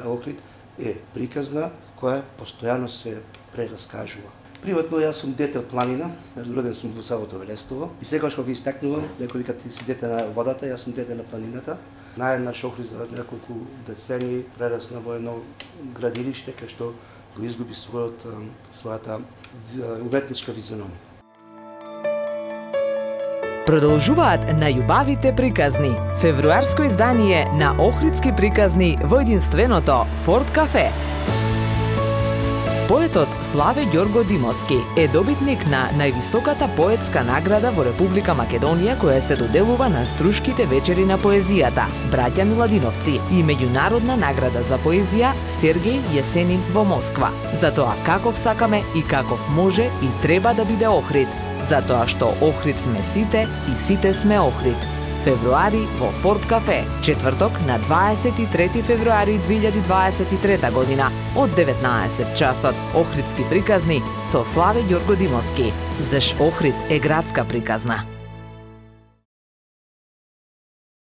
Охрид е приказна која постојано се прераскажува. Приватно јас сум дете од планина, роден сум во селото Велестово и секогаш кога ги истакнувам, некој вика ти си дете на водата, јас сум дете на планината. Наеднаш Охрид за неколку децении прерасна во едно градилиште кај што го изгуби својата уметничка визиономија. Продолжуваат најубавите приказни. Февруарско издание на Охридски приказни во единственото Форт Кафе. Поетот Славе Ѓорго Димовски е добитник на највисоката поетска награда во Република Македонија која се доделува на Струшките вечери на поезијата Браќа Миладиновци и меѓународна награда за поезија Сергеј Јесенин во Москва. За тоа каков сакаме и каков може и треба да биде Охрид. Затоа што Охрид сме сите и сите сме Охрид. Февруари во Форт Кафе, четврток на 23 февруари 2023 година од 19 часот. Охридски приказни со Славе Ѓорго Димовски. Заш Охрид е градска приказна.